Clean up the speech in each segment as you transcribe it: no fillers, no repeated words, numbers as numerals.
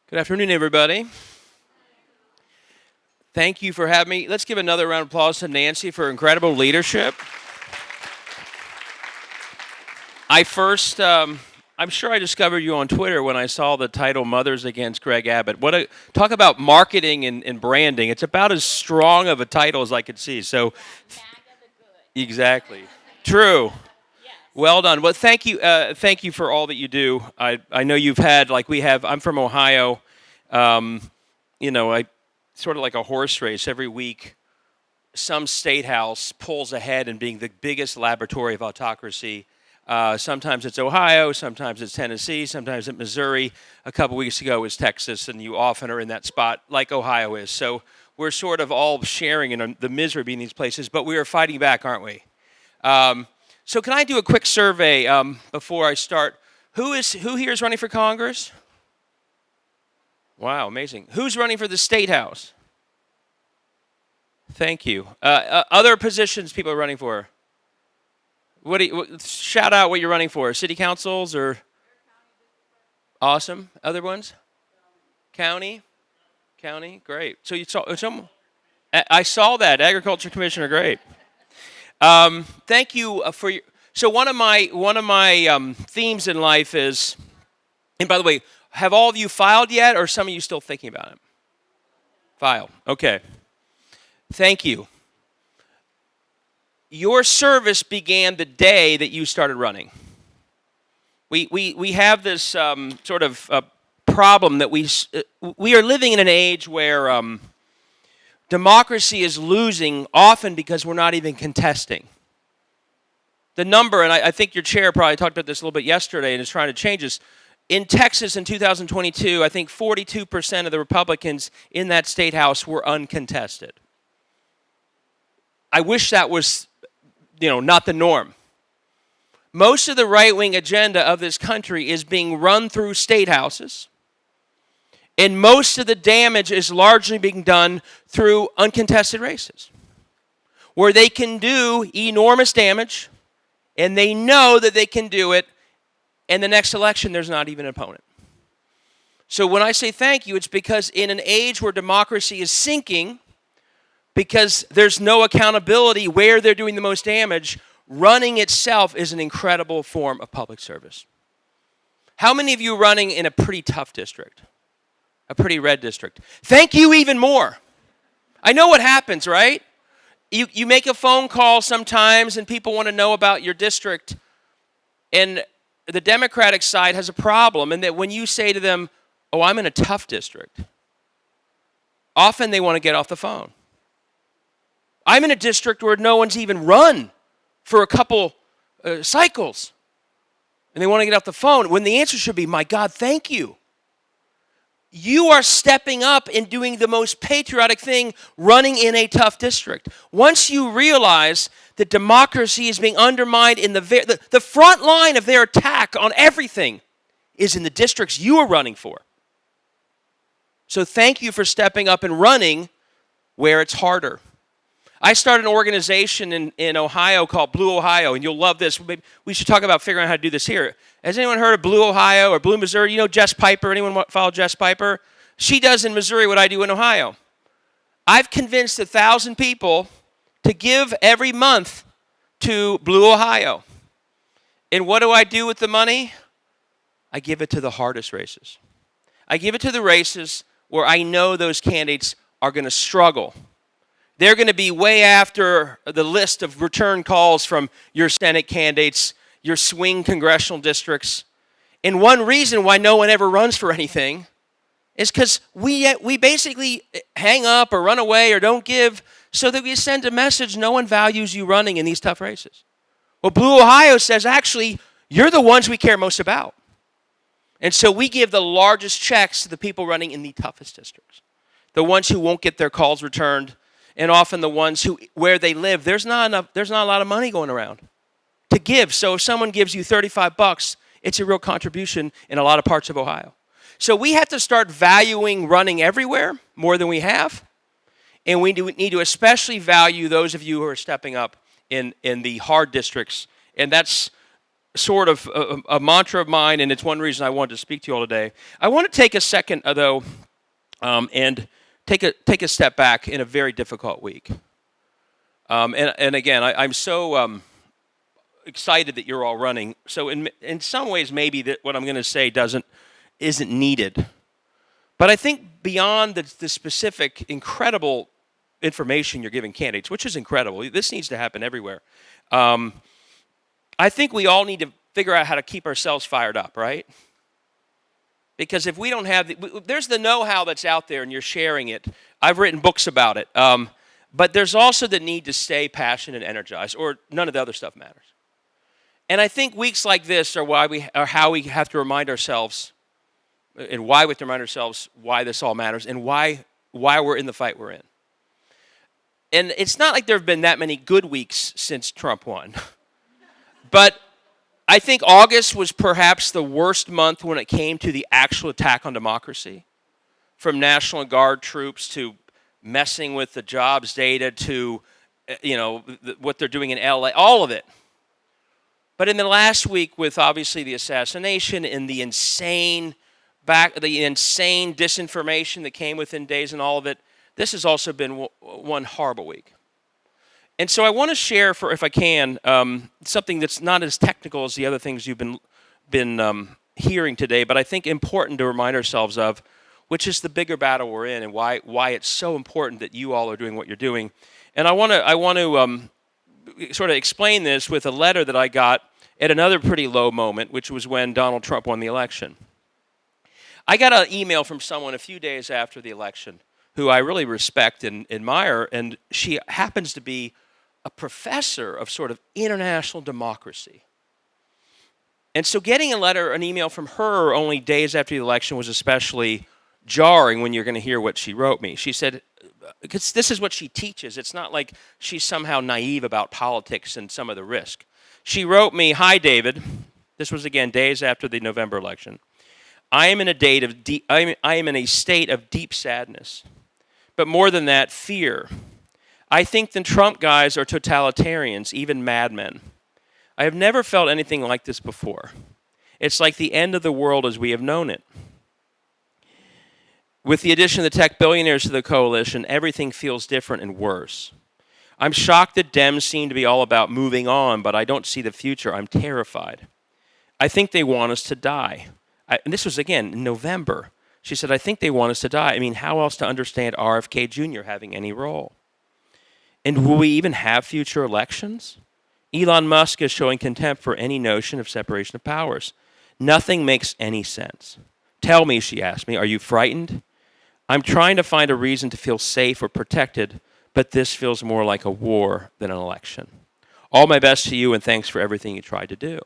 Good afternoon, everybody. Thank you for having me. Let's give another round of applause to Nancy for incredible leadership. I'm sure I discovered you on Twitter when I saw the title Mothers Against Greg Abbott. Talk about marketing and branding. It's about as strong of a title as I could see. So, exactly. True. Well done. Well, thank you. Thank you for all that you do. I know you've had, like we have, I'm from Ohio. I sort of like a horse race every week. Some state house pulls ahead in being the biggest laboratory of autocracy. Sometimes it's Ohio, sometimes it's Tennessee, sometimes it's Missouri. A couple weeks ago it was Texas, and you often are in that spot like Ohio is. So we're sort of all sharing in the misery in these places, but we are fighting back, aren't we? So can I do a quick survey before I start? Who here is running for Congress? Wow, amazing. Who's running for the State House? Thank you. Other positions people are running for? Shout out what you're running for. City councils or? Awesome. Other ones? County? Great. So you saw some? I saw that. Agriculture Commissioner, great. Thank you for your. So one of my themes in life is, and by the way, have all of you filed yet, or some of you still thinking about it? File. Okay. Thank you. Your service began the day that you started running. We have this sort of problem that we are living in an age where democracy is losing, often because we're not even contesting. The number, and I think your chair probably talked about this a little bit yesterday and is trying to change this. In Texas in 2022, I think 42% of the Republicans in that state house were uncontested. I wish that was, not the norm. Most of the right-wing agenda of this country is being run through state houses, and most of the damage is largely being done through uncontested races, where they can do enormous damage, and they know that they can do it. And the next election, there's not even an opponent. So when I say thank you, it's because in an age where democracy is sinking, because there's no accountability where they're doing the most damage, running itself is an incredible form of public service. How many of you are running in a pretty tough district? A pretty red district? Thank you even more. I know what happens, right? You make a phone call sometimes and people want to know about your district, and the Democratic side has a problem in that when you say to them, oh, I'm in a tough district, often they want to get off the phone. I'm in a district where no one's even run for a couple cycles, and they want to get off the phone, when the answer should be, my God, thank you. You are stepping up and doing the most patriotic thing, running in a tough district. Once you realize that democracy is being undermined in the front line of their attack on everything is in the districts you are running for. So thank you for stepping up and running where it's harder. I started an organization in Ohio called Blue Ohio, and you'll love this. We should talk about figuring out how to do this here. Has anyone heard of Blue Ohio or Blue Missouri? You know Jess Piper? Anyone follow Jess Piper? She does in Missouri what I do in Ohio. I've convinced 1,000 people to give every month to Blue Ohio. And what do I do with the money? I give it to the hardest races. I give it to the races where I know those candidates are going to struggle. They're going to be way after the list of return calls from your Senate candidates, your swing congressional districts. And one reason why no one ever runs for anything is because we basically hang up or run away or don't give so that we send a message no one values you running in these tough races. Well, Blue Ohio says, actually, you're the ones we care most about. And so we give the largest checks to the people running in the toughest districts, the ones who won't get their calls returned, and often the ones where they live, there's not a lot of money going around to give. So if someone gives you $35, it's a real contribution in a lot of parts of Ohio. So we have to start valuing running everywhere more than we have. And we need to especially value those of you who are stepping up in the hard districts. And that's sort of a mantra of mine, and it's one reason I wanted to speak to you all today. I want to take a second, though, and take a step back in a very difficult week. And again, I'm so excited that you're all running. So in some ways, maybe that what I'm going to say isn't needed. But I think beyond the specific, incredible information you're giving candidates, which is incredible, this needs to happen everywhere. I think we all need to figure out how to keep ourselves fired up, right? Because if we don't have, there's the know-how that's out there and you're sharing it. I've written books about it. But there's also the need to stay passionate and energized, or none of the other stuff matters. And I think weeks like this are how we have to remind ourselves, and why we have to remind ourselves why this all matters, and why we're in the fight we're in. And it's not like there have been that many good weeks since Trump won. But I think August was perhaps the worst month when it came to the actual attack on democracy, from National Guard troops to messing with the jobs data to, what they're doing in LA, all of it. But in the last week, with obviously the assassination and the insane disinformation that came within days and all of it, this has also been one horrible week. And so I want to share, if I can, something that's not as technical as the other things you've been hearing today, but I think important to remind ourselves of, which is the bigger battle we're in, and why it's so important that you all are doing what you're doing. And I want to sort of explain this with a letter that I got at another pretty low moment, which was when Donald Trump won the election. I got an email from someone a few days after the election who I really respect and admire, and she happens to be a professor of sort of international democracy. And so getting an email from her only days after the election was especially jarring when you're going to hear what she wrote me. She said, because this is what she teaches. It's not like she's somehow naive about politics and some of the risk. She wrote me, "Hi, David." This was, again, days after the November election. I am in a state of deep sadness. But more than that, fear. I think the Trump guys are totalitarians, even madmen. I have never felt anything like this before. It's like the end of the world as we have known it. With the addition of the tech billionaires to the coalition, everything feels different and worse. I'm shocked that Dems seem to be all about moving on, but I don't see the future. I'm terrified. I think they want us to die. And this was, again, in November. She said, I think they want us to die. I mean, how else to understand RFK Jr. having any role? And will we even have future elections? Elon Musk is showing contempt for any notion of separation of powers. Nothing makes any sense. Tell me, she asked me, are you frightened? I'm trying to find a reason to feel safe or protected, but this feels more like a war than an election. All my best to you, and thanks for everything you tried to do.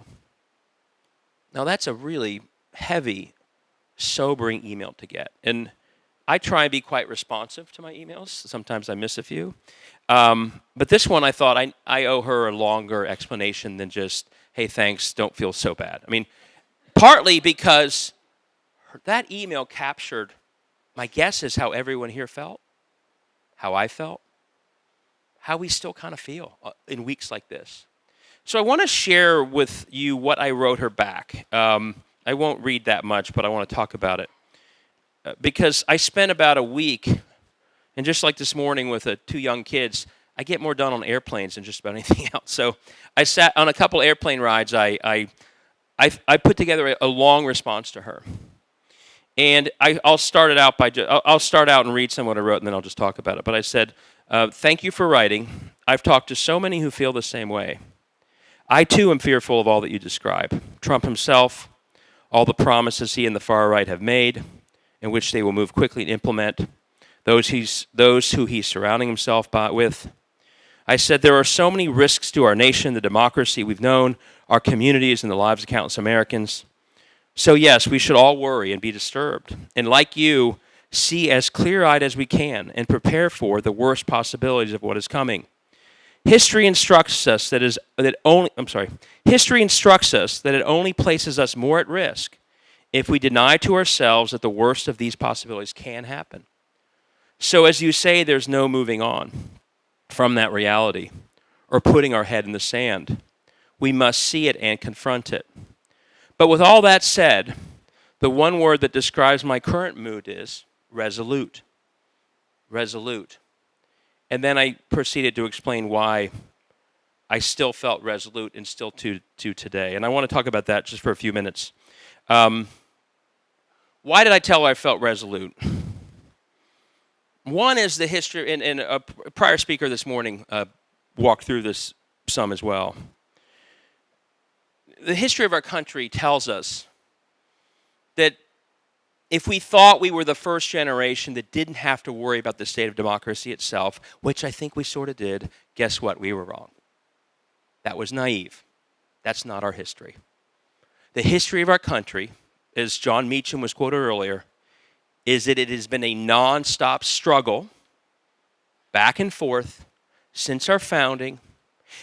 Now, that's a really heavy, sobering email to get. And I try and be quite responsive to my emails. Sometimes I miss a few. But this one, I thought I owe her a longer explanation than just, hey, thanks, don't feel so bad. I mean, partly because that email captured, my guess is how everyone here felt, how I felt, how we still kind of feel in weeks like this. So I want to share with you what I wrote her back. I won't read that much, but I want to talk about it. Because I spent about a week, and just like this morning with two young kids, I get more done on airplanes than just about anything else. So I sat on a couple airplane rides. I put together a long response to her. And I'll start out and read some of what I wrote, and then I'll just talk about it. But I said, thank you for writing. I've talked to so many who feel the same way. I, too, am fearful of all that you describe. Trump himself, all the promises he and the far right have made, in which they will move quickly to implement, those who he's surrounding himself with. I said there are so many risks to our nation, the democracy we've known, our communities, and the lives of countless Americans. So yes, we should all worry and be disturbed. And like you, see as clear-eyed as we can and prepare for the worst possibilities of what is coming. History instructs us that it only places us more at risk if we deny to ourselves that the worst of these possibilities can happen. So as you say, there's no moving on from that reality or putting our head in the sand. we must see it and confront it. But with all that said, the one word that describes my current mood is resolute. Resolute. And then I proceeded to explain why I still felt resolute and still to today. And I want to talk about that just for a few minutes. Why did I tell her I felt resolute? One is the history, and a prior speaker this morning walked through this some as well. The history of our country tells us that if we thought we were the first generation that didn't have to worry about the state of democracy itself, which I think we sort of did, guess what? We were wrong. That was naive. That's not our history. The history of our country, as John Meacham was quoted earlier, is that it has been a nonstop struggle back and forth since our founding.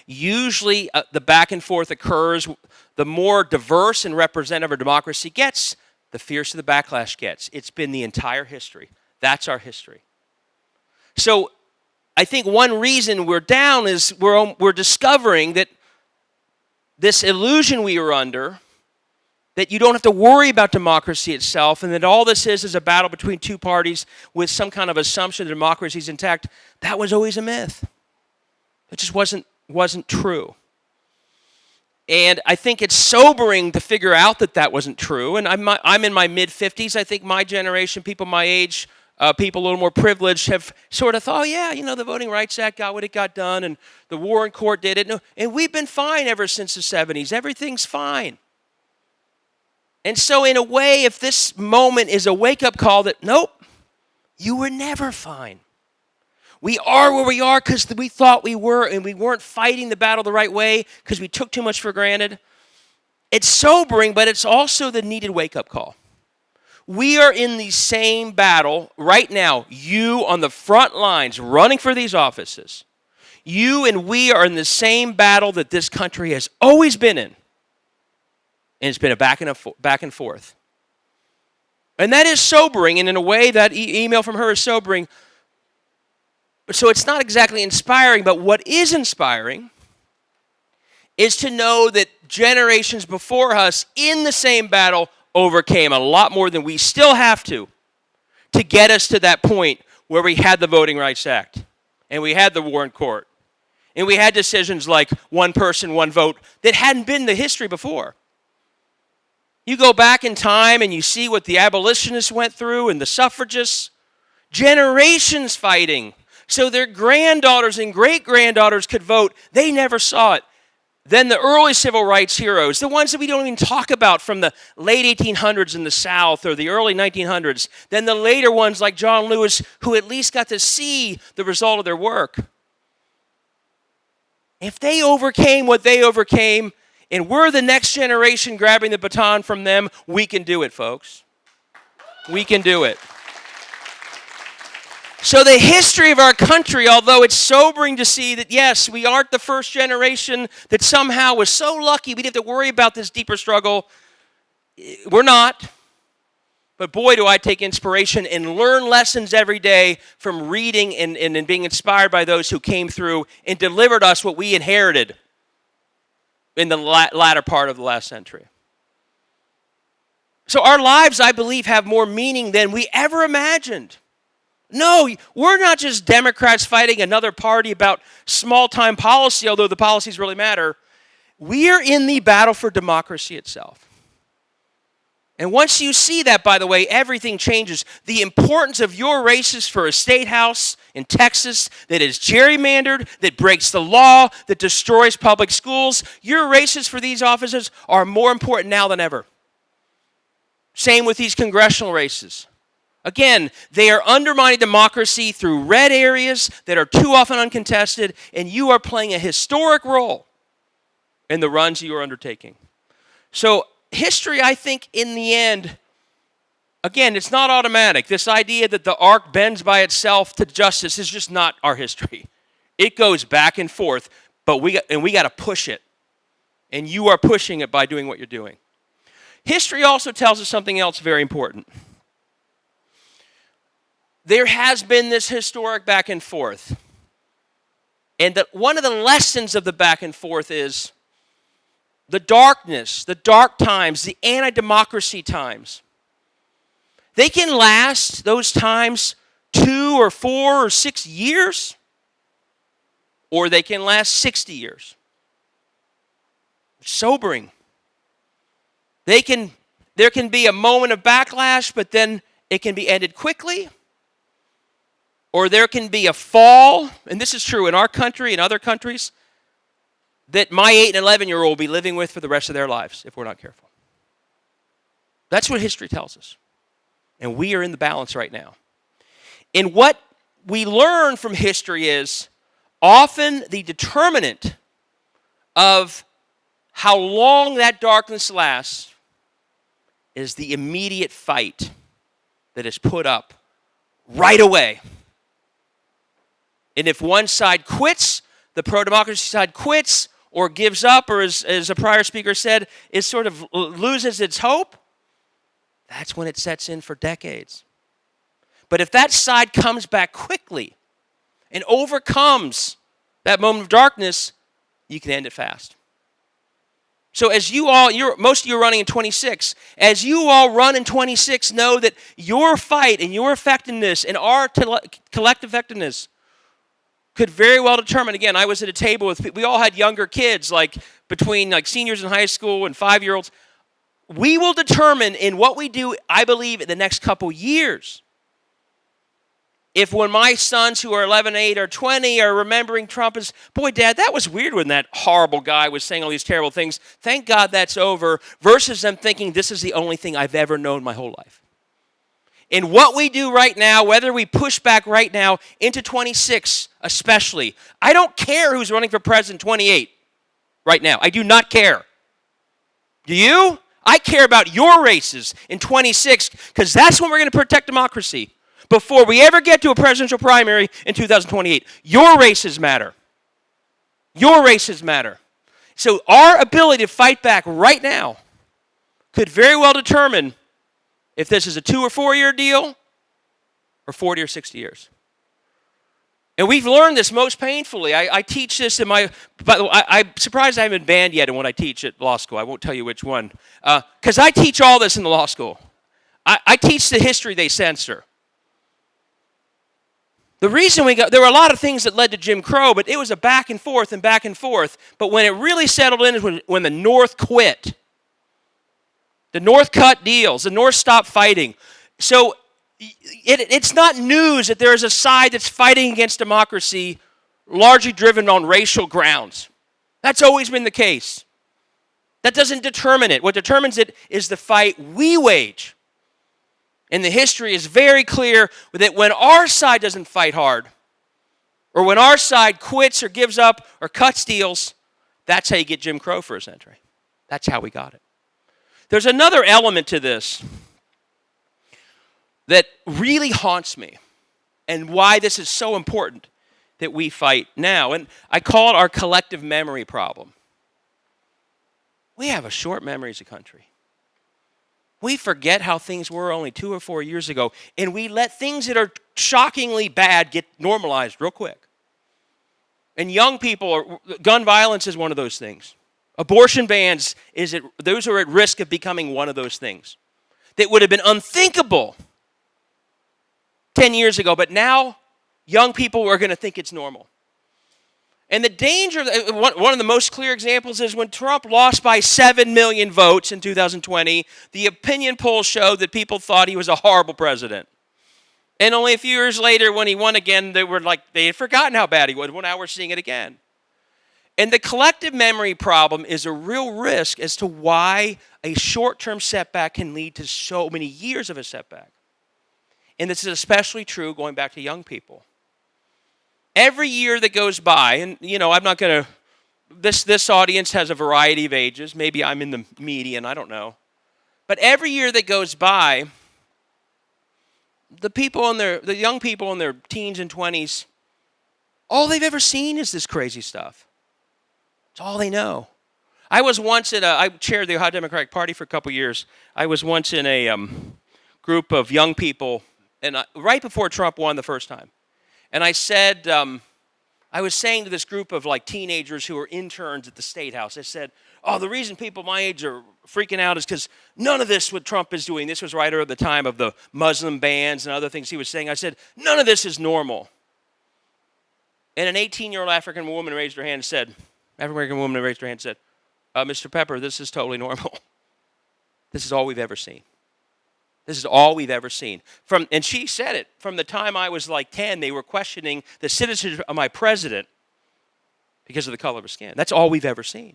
Usually the back and forth occurs, the more diverse and representative a democracy gets, the fiercer the backlash gets. It's been the entire history. That's our history. So I think one reason we're down is we're discovering that this illusion we were under, that you don't have to worry about democracy itself, and that all this is a battle between two parties with some kind of assumption that democracy is intact, that was always a myth. It just wasn't true. And I think it's sobering to figure out that wasn't true. And I'm in my mid-50s. I think my generation, people my age, people a little more privileged, have sort of thought, oh, yeah, the Voting Rights Act got what it got done, and the Warren Court did it. And we've been fine ever since the 70s. Everything's fine. And so in a way, if this moment is a wake-up call that, nope, you were never fine. We are where we are because we thought we were, and we weren't fighting the battle the right way because we took too much for granted. It's sobering, but it's also the needed wake-up call. We are in the same battle right now. You on the front lines running for these offices. You and we are in the same battle that this country has always been in. And it's been a back and forth. And that is sobering, and in a way that email from her is sobering. So it's not exactly inspiring, but what is inspiring is to know that generations before us in the same battle overcame a lot more than we still have to get us to that point where we had the Voting Rights Act, and we had the Warren Court, and we had decisions like one person, one vote that hadn't been the history before. You go back in time and you see what the abolitionists went through and the suffragists, generations fighting so their granddaughters and great-granddaughters could vote. They never saw it. Then the early civil rights heroes, the ones that we don't even talk about from the late 1800s in the South or the early 1900s. Then the later ones like John Lewis, who at least got to see the result of their work. If they overcame what they overcame, and we're the next generation grabbing the baton from them, we can do it, folks. We can do it. So the history of our country, although it's sobering to see that, yes, we aren't the first generation that somehow was so lucky we didn't have to worry about this deeper struggle. We're not. But boy, do I take inspiration and learn lessons every day from reading and being inspired by those who came through and delivered us what we inherited in the latter part of the last century. So our lives, I believe, have more meaning than we ever imagined. No, we're not just Democrats fighting another party about small-time policy, although the policies really matter. We are in the battle for democracy itself. And once you see that, by the way, everything changes. The importance of your races for a state house in Texas that is gerrymandered, that breaks the law, that destroys public schools, your races for these offices are more important now than ever. Same with these congressional races. Again, they are undermining democracy through red areas that are too often uncontested, and you are playing a historic role in the runs you are undertaking. So history, I think, in the end, again, it's not automatic. This idea that the arc bends by itself to justice is just not our history. It goes back and forth, but we got to push it. And you are pushing it by doing what you're doing. History also tells us something else very important. There has been this historic back and forth. And one of the lessons of the back and forth is the darkness, the dark times, the anti-democracy times, they can last, those times, 2 or 4 or 6 years, or they can last 60 years. Sobering. There can be a moment of backlash, but then it can be ended quickly. Or there can be a fall, and this is true in our country and other countries, that my 8 and 11-year-old will be living with for the rest of their lives if we're not careful. That's what history tells us. And we are in the balance right now. And what we learn from history is often the determinant of how long that darkness lasts is the immediate fight that is put up right away. And if one side quits, the pro-democracy side quits or gives up, or as a prior speaker said, is sort of loses its hope, that's when it sets in for decades. But if that side comes back quickly and overcomes that moment of darkness, you can end it fast. So as you all, most of you are running in 26. As you all run in 26, know that your fight and your effectiveness and our collective effectiveness could very well determine. Again, I was at a table with people. We all had younger kids, like between like seniors in high school and 5-year-olds. We will determine in what we do, I believe, in the next couple years. If when my sons who are 11, 8, or 20 are remembering Trump as, boy, Dad, that was weird when that horrible guy was saying all these terrible things. Thank God that's over. Versus them thinking this is the only thing I've ever known my whole life. And what we do right now, whether we push back right now into 26 especially, I don't care who's running for president 28 right now. I do not care. Do you? I care about your races in 26 because that's when we're going to protect democracy. Before we ever get to a presidential primary in 2028, your races matter. Your races matter. So our ability to fight back right now could very well determine if this is a 2 or 4 year deal or 40 or 60 years. And we've learned this most painfully. I teach this in my, by the way, I'm surprised I haven't been banned yet in what I teach at law school. I won't tell you which one. Because I teach all this in the law school. I teach the history they censor. The reason there were a lot of things that led to Jim Crow, but it was a back and forth and back and forth. But when it really settled in is when the North quit. The North cut deals. The North stopped fighting. So it's not news that there is a side that's fighting against democracy largely driven on racial grounds. That's always been the case. That doesn't determine it. What determines it is the fight we wage. And the history is very clear that when our side doesn't fight hard, or when our side quits or gives up or cuts deals, that's how you get Jim Crow for a century. That's how we got it. There's another element to this that really haunts me and why this is so important that we fight now. And I call it our collective memory problem. We have a short memory as a country. We forget how things were only 2 or 4 years ago, and we let things that are shockingly bad get normalized real quick. And young people, gun violence is one of those things. Abortion bans, those are at risk of becoming one of those things. That would have been unthinkable 10 years ago, but now young people are going to think it's normal. And the danger, one of the most clear examples is when Trump lost by 7 million votes in 2020, the opinion polls showed that people thought he was a horrible president. And only a few years later, when he won again, they had forgotten how bad he was. Well, now we're seeing it again. And the collective memory problem is a real risk as to why a short-term setback can lead to so many years of a setback. And this is especially true going back to young people. Every year that goes by, and I'm not going to, this audience has a variety of ages. Maybe I'm in the median, I don't know. But every year that goes by, the young people in their teens and 20s, all they've ever seen is this crazy stuff. It's all they know. I was once I chaired the Ohio Democratic Party for a couple years. I was once in a group of young people, and right before Trump won the first time. And I said, I was saying to this group of teenagers who were interns at the State House, I said, oh, the reason people my age are freaking out is because none of this what Trump is doing. This was right around the time of the Muslim bans and other things he was saying. I said, none of this is normal. And an 18-year-old African woman raised her hand and said, Mr. Pepper, this is totally normal. This is all we've ever seen. This is all we've ever seen. And she said it. From the time I was like 10, they were questioning the citizenship of my president because of the color of his skin. That's all we've ever seen.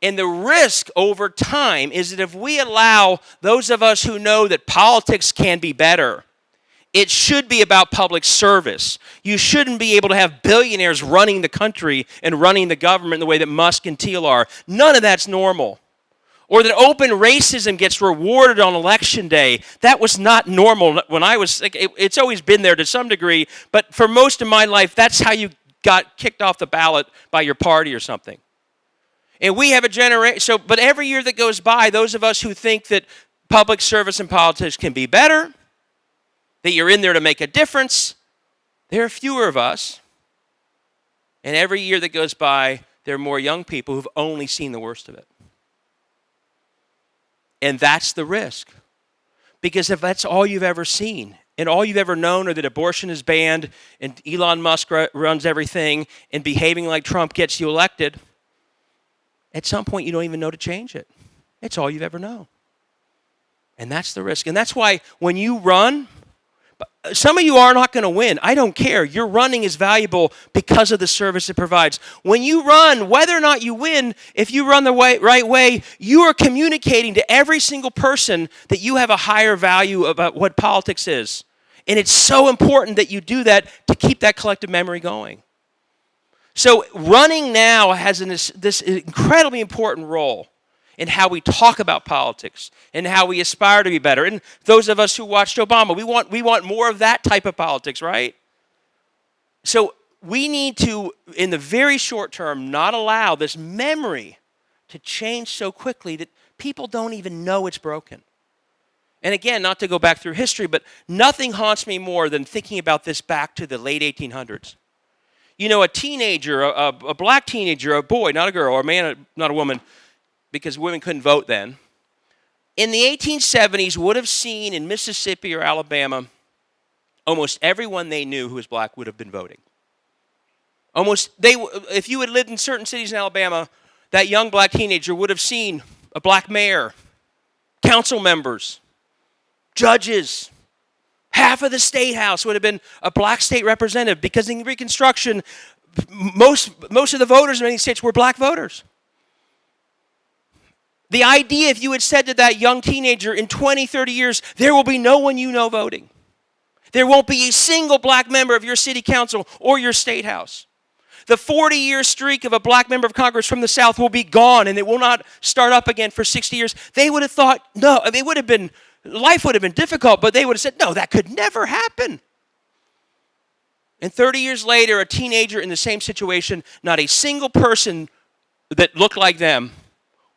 And the risk over time is that if we allow those of us who know that politics can be better, it should be about public service. You shouldn't be able to have billionaires running the country and running the government the way that Musk and Thiel are. None of that's normal. Or that open racism gets rewarded on election day. That was not normal when I was, it's always been there to some degree, but for most of my life, that's how you got kicked off the ballot by your party or something. And we have a generation, but every year that goes by, those of us who think that public service and politics can be better, that you're in there to make a difference, there are fewer of us. And every year that goes by, there are more young people who've only seen the worst of it. And that's the risk. Because if that's all you've ever seen, and all you've ever known are that abortion is banned, and Elon Musk runs everything, and behaving like Trump gets you elected, at some point you don't even know to change it. It's all you've ever known. And that's the risk. And that's why when you run, some of you are not going to win. I don't care. Your running is valuable because of the service it provides. When you run, whether or not you win, if you run the right way, you are communicating to every single person that you have a higher value about what politics is. And it's so important that you do that to keep that collective memory going. So running now has this incredibly important role in how we talk about politics and how we aspire to be better. And those of us who watched Obama, we want more of that type of politics, right? So we need to, in the very short term, not allow this memory to change so quickly that people don't even know it's broken. And again, not to go back through history, but nothing haunts me more than thinking about this back to the late 1800s. You know, a teenager, a black teenager, a boy, not a girl, or a man, not a woman, because women couldn't vote then, in the 1870s would have seen in Mississippi or Alabama, almost everyone they knew who was black would have been voting. If you had lived in certain cities in Alabama, that young black teenager would have seen a black mayor, council members, judges. Half of the state house would have been a black state representative because in Reconstruction, most of the voters in many states were black voters. The idea, if you had said to that young teenager, in 20, 30 years, there will be no one you know voting. There won't be a single black member of your city council or your state house. The 40-year streak of a black member of Congress from the South will be gone, and it will not start up again for 60 years. They would have thought, no, life would have been difficult, but they would have said, no, that could never happen. And 30 years later, a teenager in the same situation, not a single person that looked like them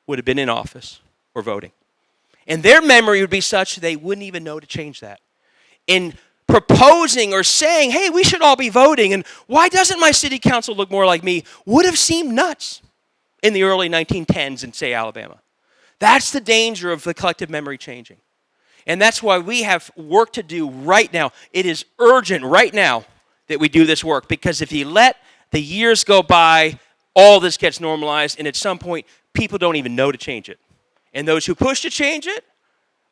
would have been in office or voting. And their memory would be such they wouldn't even know to change that. In proposing or saying, hey, we should all be voting, and why doesn't my city council look more like me, would have seemed nuts in the early 1910s in, say, Alabama. That's the danger of the collective memory changing. And that's why we have work to do right now. It is urgent right now that we do this work, because if you let the years go by, all this gets normalized, and at some point, people don't even know to change it. And those who push to change it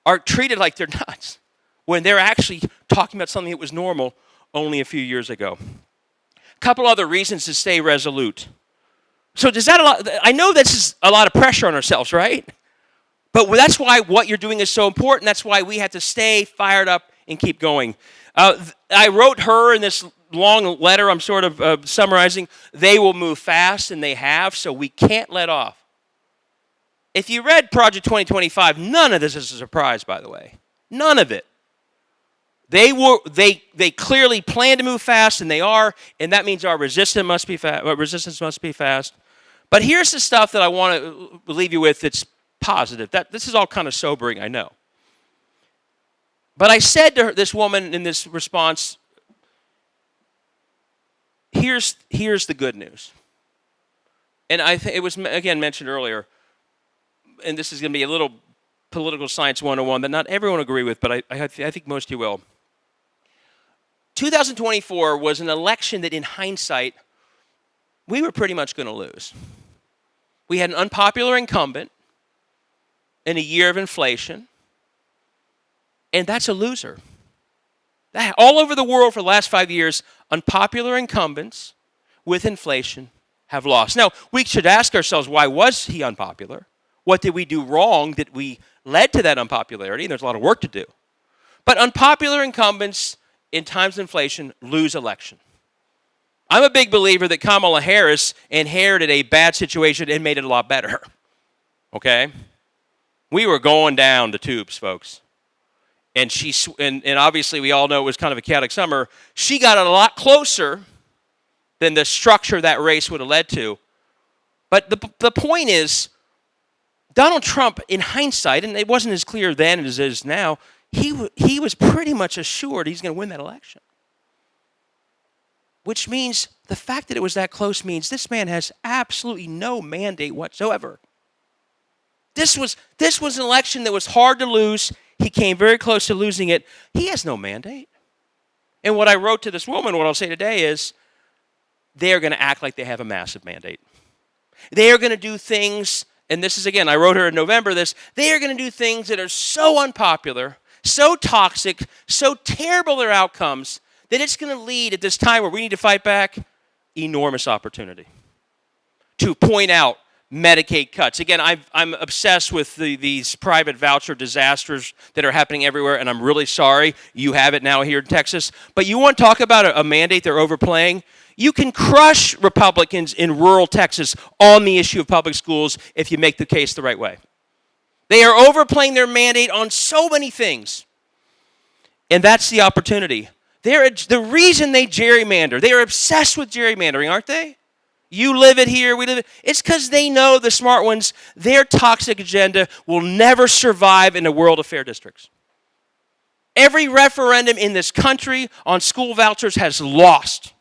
are treated like they're nuts when they're actually talking about something that was normal only a few years ago. A couple other reasons to stay resolute. So does that I know this is a lot of pressure on ourselves, right? But that's why what you're doing is so important. That's why we have to stay fired up and keep going. I wrote her in this long letter, I'm sort of summarizing, they will move fast, and they have, so we can't let off. If you read Project 2025, none of this is a surprise, by the way. None of it. They clearly plan to move fast, and they are, and that means our resistance must be fast. But here's the stuff that I want to leave you with that's positive. This is all kind of sobering, I know. But I said to this woman in this response, here's the good news. and I think it was, again, mentioned earlier, and this is going to be a little political science 101 that not everyone will agree with, but I think most of you will. 2024 was an election that, in hindsight, we were pretty much going to lose. We had an unpopular incumbent in a year of inflation, and that's a loser. All over the world for the last 5 years, unpopular incumbents with inflation have lost. Now, we should ask ourselves, why was he unpopular? What did we do wrong that we led to that unpopularity? And there's a lot of work to do. But unpopular incumbents in times of inflation lose election. I'm a big believer that Kamala Harris inherited a bad situation and made it a lot better. Okay? We were going down the tubes, folks. And and obviously we all know it was kind of a chaotic summer. She got a lot closer than the structure that race would have led to. But the point is, Donald Trump, in hindsight, and it wasn't as clear then as it is now, he was pretty much assured he's going to win that election. Which means the fact that it was that close means this man has absolutely no mandate whatsoever. This was an election that was hard to lose. He came very close to losing it. He has no mandate. And what I wrote to this woman, what I'll say today is, they're going to act like they have a massive mandate. They are going to do things, and this is, again, I wrote her in November this, they are going to do things that are so unpopular, so toxic, so terrible their outcomes, that it's going to lead at this time where we need to fight back, enormous opportunity to point out Medicaid cuts. Again, I'm obsessed with these private voucher disasters that are happening everywhere, and I'm really sorry you have it now here in Texas. But you want to talk about a mandate they're overplaying? You can crush Republicans in rural Texas on the issue of public schools if you make the case the right way. They are overplaying their mandate on so many things, and that's the opportunity. The reason they gerrymander, they are obsessed with gerrymandering, aren't they? You live it here, we live it. It's because they know, the smart ones, their toxic agenda will never survive in a world of fair districts. Every referendum in this country on school vouchers has lost.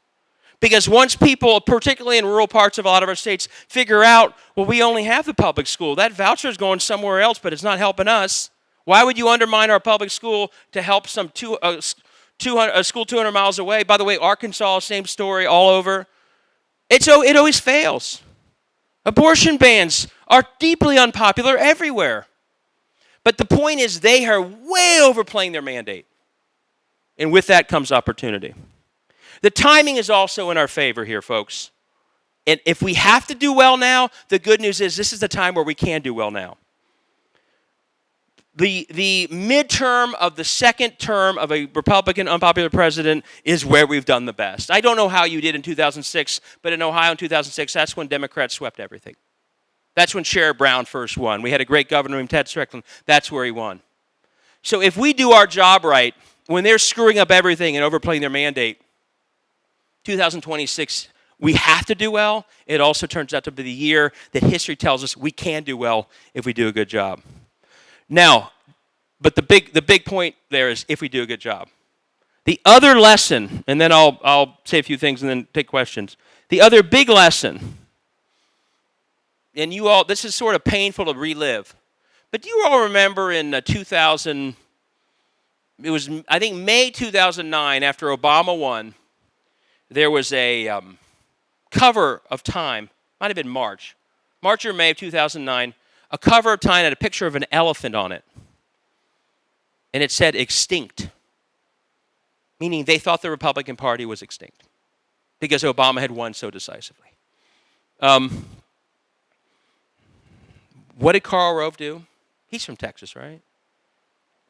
Because once people, particularly in rural parts of a lot of our states, figure out, well, we only have the public school. That voucher is going somewhere else, but it's not helping us. Why would you undermine our public school to help a school 200 miles away? By the way, Arkansas, same story all over. It always fails. Abortion bans are deeply unpopular everywhere. But the point is, they are way overplaying their mandate. And with that comes opportunity. The timing is also in our favor here, folks. And if we have to do well now, the good news is this is the time where we can do well now. The midterm of the second term of a Republican unpopular president is where we've done the best. I don't know how you did in 2006, but in Ohio in 2006, that's when Democrats swept everything. That's when Sherrod Brown first won. We had a great governor named Ted Strickland. That's where he won. So if we do our job right, when they're screwing up everything and overplaying their mandate, 2026, we have to do well. It also turns out to be the year that history tells us we can do well if we do a good job. Now, but the big point there is if we do a good job. The other lesson, and then I'll say a few things and then take questions. The other big lesson, and you all, this is sort of painful to relive, but do you all remember in 2000, it was, I think, May 2009, after Obama won, there was a cover of Time, might have been March or May of 2009, a cover of Time had a picture of an elephant on it. And it said extinct, meaning they thought the Republican Party was extinct because Obama had won so decisively. What did Karl Rove do? He's from Texas, right?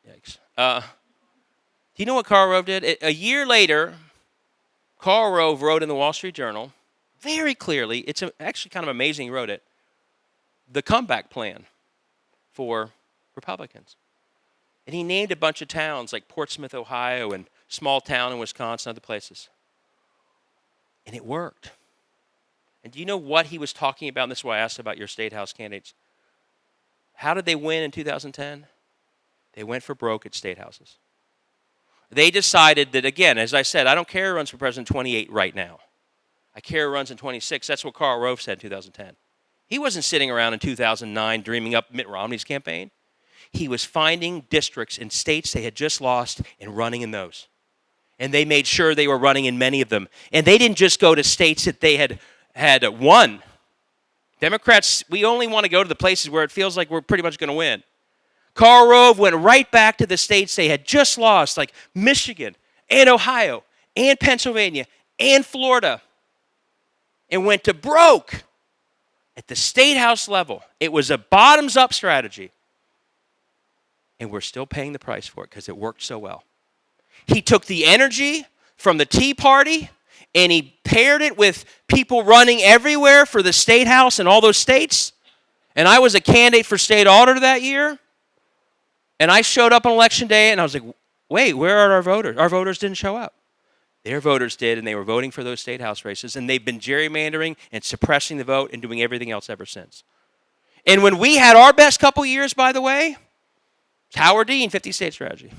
Yikes. Do you know what Karl Rove did? A year later, Karl Rove wrote in the Wall Street Journal, very clearly, it's actually kind of amazing he wrote it, the comeback plan for Republicans. And he named a bunch of towns like Portsmouth, Ohio, and small town in Wisconsin, other places. And it worked. And do you know what he was talking about? And this is why I asked about your state house candidates. How did they win in 2010? They went for broke at state houses. They decided that, again, as I said, I don't care who runs for president in 28 right now. I care who runs in 26. That's what Karl Rove said in 2010. He wasn't sitting around in 2009 dreaming up Mitt Romney's campaign. He was finding districts in states they had just lost and running in those. And they made sure they were running in many of them. And they didn't just go to states that they had won. Democrats, we only want to go to the places where it feels like we're pretty much going to win. Karl Rove went right back to the states they had just lost, like Michigan and Ohio and Pennsylvania and Florida, and went to broke at the state house level. It was a bottoms-up strategy. And we're still paying the price for it because it worked so well. He took the energy from the Tea Party and he paired it with people running everywhere for the state house in all those states. And I was a candidate for state auditor that year. And I showed up on election day and I was like, wait, where are our voters? Our voters didn't show up. Their voters did, and they were voting for those state house races. And they've been gerrymandering and suppressing the vote and doing everything else ever since. And when we had our best couple years, by the way, it's Howard Dean, 50-state strategy.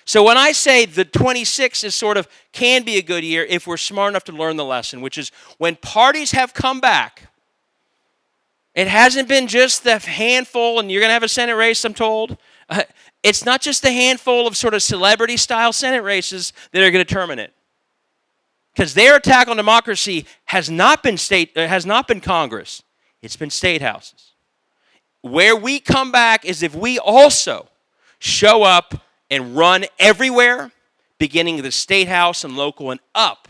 So when I say the 26 is sort of can be a good year if we're smart enough to learn the lesson, which is when parties have come back, it hasn't been just the handful, and you're going to have a Senate race, I'm told. It's not just a handful of sort of celebrity-style Senate races that are going to determine it. Because their attack on democracy has not been Congress. It's been state houses. Where we come back is if we also show up and run everywhere, beginning with the state house and local and up,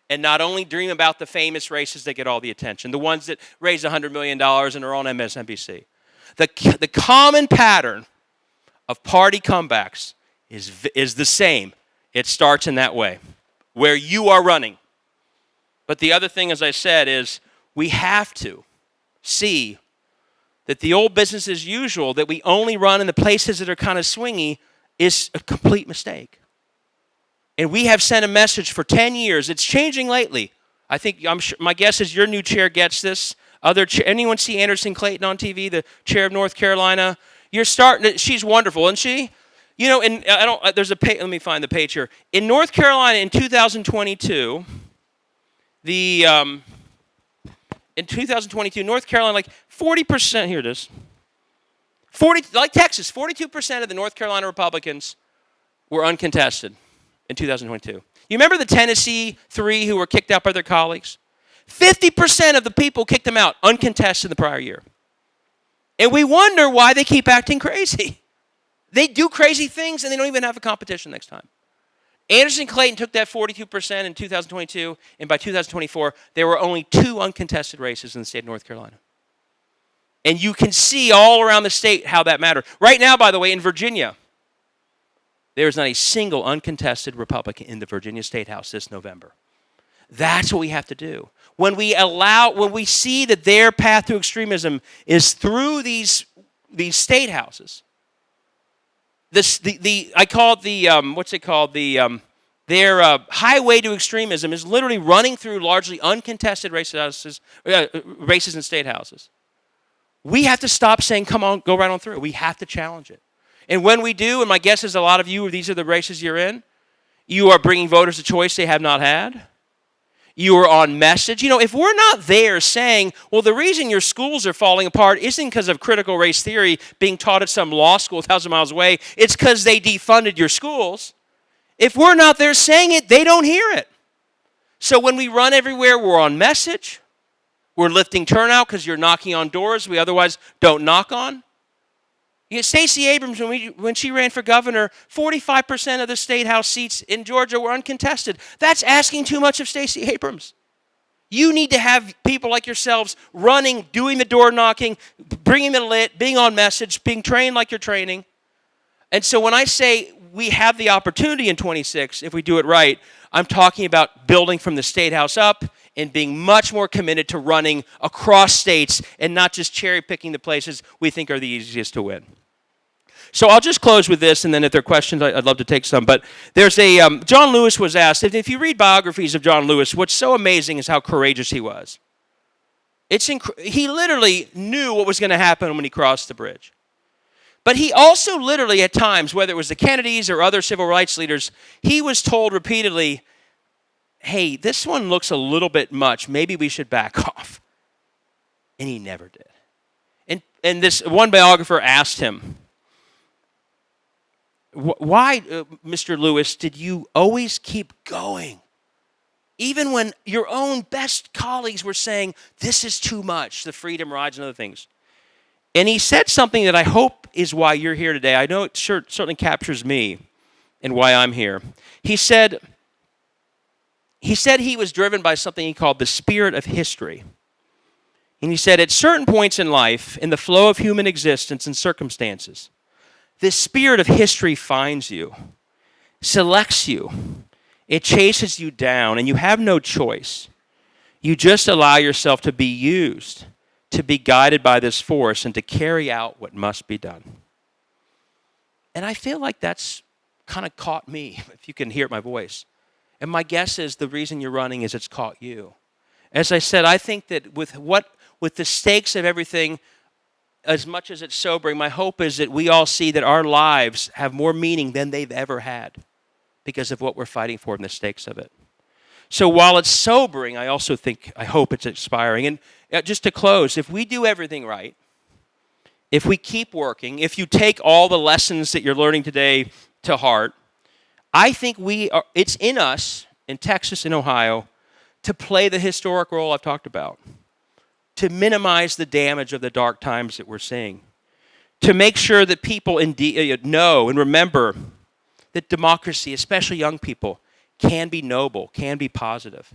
and not only dream about the famous races that get all the attention, the ones that raise $100 million and are on MSNBC. The common pattern of party comebacks is the same. It starts in that way, where you are running. But the other thing, as I said, is we have to see that the old business as usual, that we only run in the places that are kind of swingy, is a complete mistake. And we have sent a message for 10 years. It's changing lately. I'm sure, my guess is your new chair gets this. Anyone see Anderson Clayton on TV, the chair of North Carolina? You're starting. She's wonderful, isn't she? You know, and I don't. There's a page. Let me find the page here. In North Carolina, in 2022, in 2022, North Carolina, like 40%. Here it is. Like Texas, 42% of the North Carolina Republicans were uncontested in 2022. You remember the Tennessee 3 who were kicked out by their colleagues? 50% of the people kicked them out uncontested in the prior year. And we wonder why they keep acting crazy. They do crazy things and they don't even have a competition next time. Anderson Clayton took that 42% in 2022, and by 2024, there were only 2 uncontested races in the state of North Carolina. And you can see all around the state how that mattered. Right now, by the way, in Virginia, there is not a single uncontested Republican in the Virginia State House this November. That's what we have to do. When we see that their path to extremism is through these state houses, I call it their highway to extremism is literally running through largely uncontested races in state houses. We have to stop saying, come on, go right on through. We have to challenge it. And when we do, and my guess is a lot of you, these are the races you're in, you are bringing voters a choice they have not had. You are on message. You know, if we're not there saying, well, the reason your schools are falling apart isn't because of critical race theory being taught at some law school 1,000 miles away, it's because they defunded your schools. If we're not there saying it, they don't hear it. So when we run everywhere, we're on message. We're lifting turnout because you're knocking on doors we otherwise don't knock on. Stacey Abrams, when she ran for governor, 45% of the state house seats in Georgia were uncontested. That's asking too much of Stacey Abrams. You need to have people like yourselves running, doing the door knocking, bringing the lit, being on message, being trained like you're training. And so when I say we have the opportunity in 26, if we do it right, I'm talking about building from the state house up and being much more committed to running across states and not just cherry picking the places we think are the easiest to win. So I'll just close with this, and then if there are questions, I'd love to take some. But there's John Lewis was asked, if you read biographies of John Lewis, what's so amazing is how courageous he was. He literally knew what was going to happen when he crossed the bridge. But he also literally at times, whether it was the Kennedys or other civil rights leaders, he was told repeatedly, hey, this one looks a little bit much. Maybe we should back off. And he never did. And this one biographer asked him, why, Mr. Lewis, did you always keep going? Even when your own best colleagues were saying, this is too much, the freedom rides and other things. And he said something that I hope is why you're here today. I know it certainly captures me and why I'm here. He said he was driven by something he called the spirit of history. And he said, at certain points in life, in the flow of human existence and circumstances, this spirit of history finds you, selects you, it chases you down, and you have no choice. You just allow yourself to be used, to be guided by this force, and to carry out what must be done. And I feel like that's kind of caught me, if you can hear my voice. And my guess is the reason you're running is it's caught you. As I said, I think that with the stakes of everything, as much as it's sobering, my hope is that we all see that our lives have more meaning than they've ever had because of what we're fighting for and the stakes of it. So while it's sobering, I hope it's inspiring. And just to close, if we do everything right, if we keep working, if you take all the lessons that you're learning today to heart, I think it's in us, in Texas and Ohio, to play the historic role I've talked about, to minimize the damage of the dark times that we're seeing, to make sure that people indeed know and remember that democracy, especially young people, can be noble, can be positive,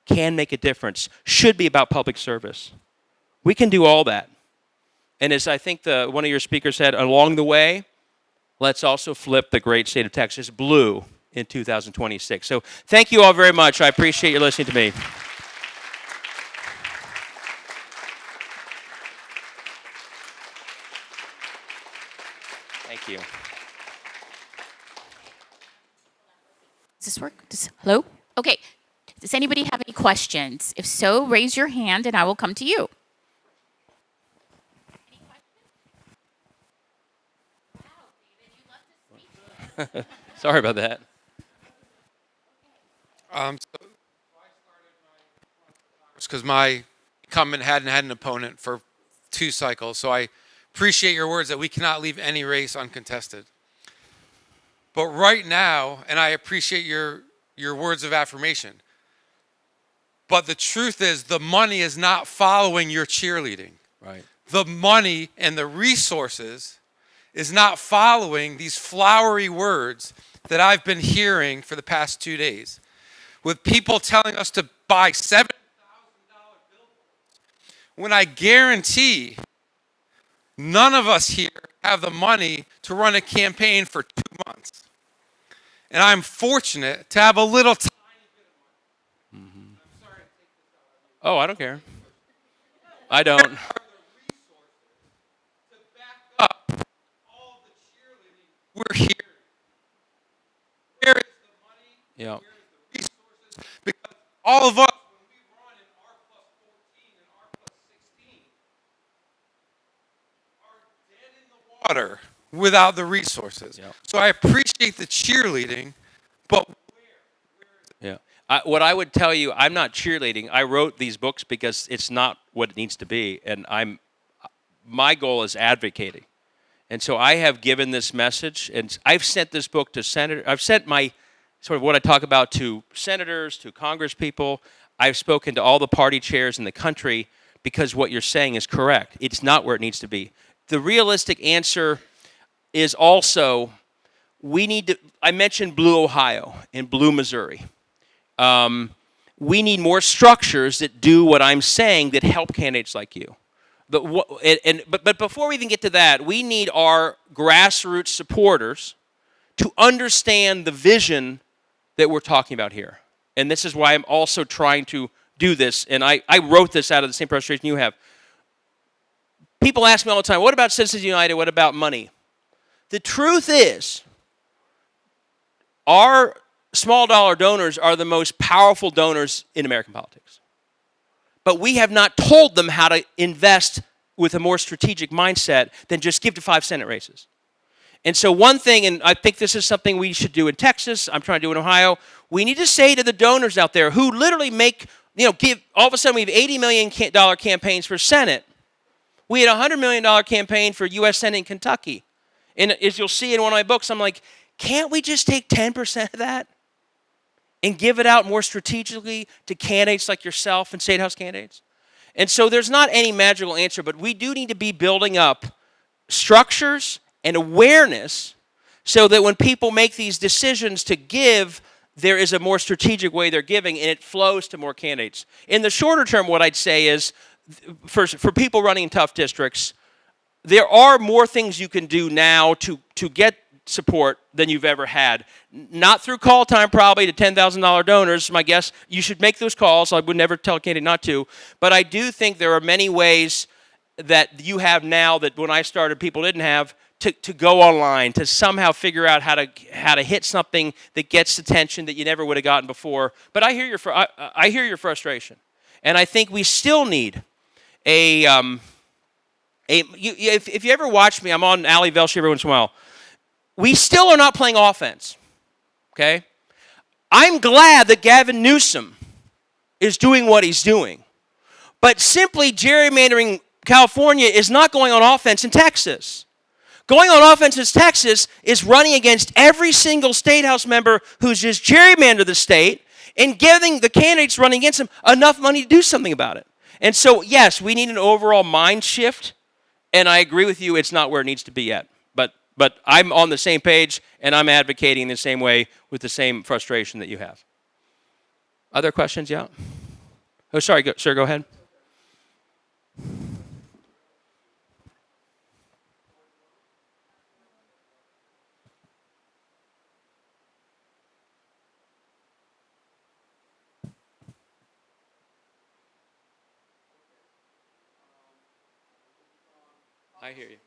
can make a difference, should be about public service. We can do all that. And as I think one of your speakers said, along the way, let's also flip the great state of Texas blue in 2026. So thank you all very much. I appreciate you listening to me. Thank you. Does this work? Hello? Okay. Does anybody have any questions? If so, raise your hand and I will come to you. Any questions? Wow, David, you love to speak. Sorry about that. Because my incumbent hadn't had an opponent for 2 cycles, so I appreciate your words that we cannot leave any race uncontested. But right now, and I appreciate your words of affirmation, but the truth is the money is not following your cheerleading. Right. The money and the resources is not following these flowery words that I've been hearing for the past 2 days, with people telling us to buy $7,000 billboards, when I guarantee none of us here have the money to run a campaign for 2 months. And I'm fortunate to have a little tiny bit of money. Mm-hmm. I'm sorry to take this out on you. Oh, I don't care. I don't. Where are the resources to back up all the cheerleading we're hearing? Where is the money? Yeah. Where is the resources? Because all of us, when we run in R plus 14 and R plus 16, are dead in the water without the resources. Yeah. So I appreciate the cheerleading, but Yeah. What I would tell you, I'm not cheerleading. I wrote these books because it's not what it needs to be, and my goal is advocating. And so I have given this message, and I've sent this book to senators. I've sent my sort of what I talk about to senators, to Congress people. I've spoken to all the party chairs in the country because what you're saying is correct. It's not where it needs to be. The realistic answer is also we need to. I mentioned Blue Ohio and Blue Missouri. We need more structures that do what I'm saying that help candidates like you. But before we even get to that, we need our grassroots supporters to understand the vision that we're talking about here. And this is why I'm also trying to do this. And I wrote this out of the same frustration you have. People ask me all the time, what about Citizens United? What about money? The truth is, our small dollar donors are the most powerful donors in American politics. But we have not told them how to invest with a more strategic mindset than just give to 5 Senate races. And so one thing, and I think this is something we should do in Texas, I'm trying to do in Ohio, we need to say to the donors out there who literally give, all of a sudden we have $80 million campaigns for Senate, We had a $100 million campaign for U.S. Senate in Kentucky. And as you'll see in one of my books, I'm like, can't we just take 10% of that and give it out more strategically to candidates like yourself and State House candidates? And so there's not any magical answer, but we do need to be building up structures and awareness so that when people make these decisions to give, there is a more strategic way they're giving, and it flows to more candidates. In the shorter term, what I'd say is, for people running in tough districts, there are more things you can do now to get support than you've ever had. Not through call time, probably, to $10,000 donors. My guess, you should make those calls. I would never tell a candidate not to. But I do think there are many ways that you have now that when I started, people didn't have, to go online, to somehow figure out how to hit something that gets attention that you never would have gotten before. But I hear your frustration, and I think we still need if you ever watch me, I'm on Ali Velshi every once in a while. We still are not playing offense. Okay, I'm glad that Gavin Newsom is doing what he's doing, but simply gerrymandering California is not going on offense in Texas. Going on offense in Texas is running against every single state house member who's just gerrymandered the state and giving the candidates running against them enough money to do something about it. And so, yes, we need an overall mind shift, and I agree with you, it's not where it needs to be yet. But I'm on the same page, and I'm advocating the same way with the same frustration that you have. Other questions? Yeah? Oh, sorry, sir, go ahead. I hear you.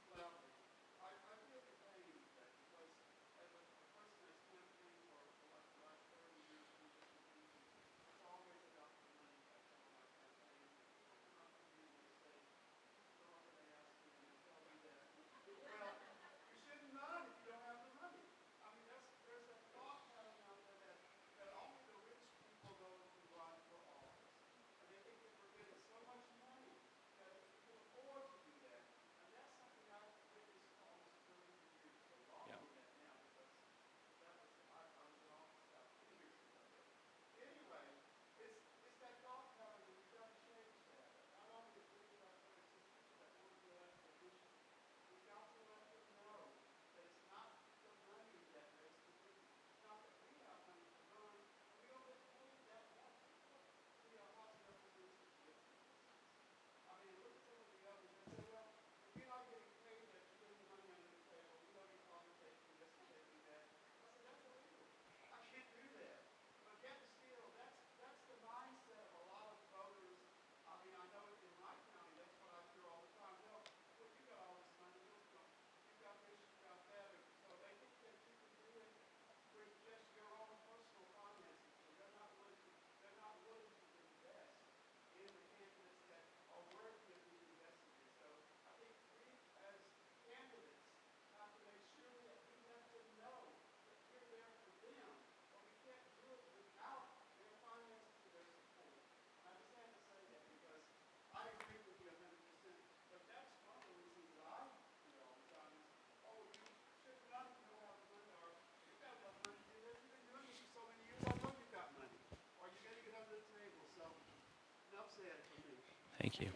Thank you.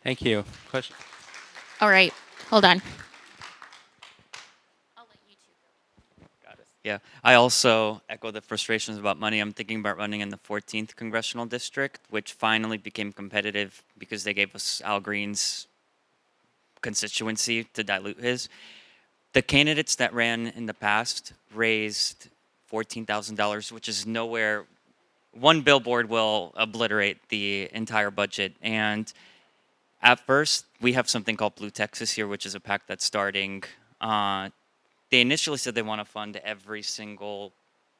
Thank you. Question? All right, hold on. I'll let you two go. Got it. Yeah, I also echo the frustrations about money. I'm thinking about running in the 14th congressional district, which finally became competitive because they gave us Al Green's constituency to dilute his. The candidates that ran in the past raised $14,000, which is nowhere. One billboard will obliterate the entire budget. And at first, we have something called Blue Texas here, which is a PAC that's starting. They initially said they want to fund every single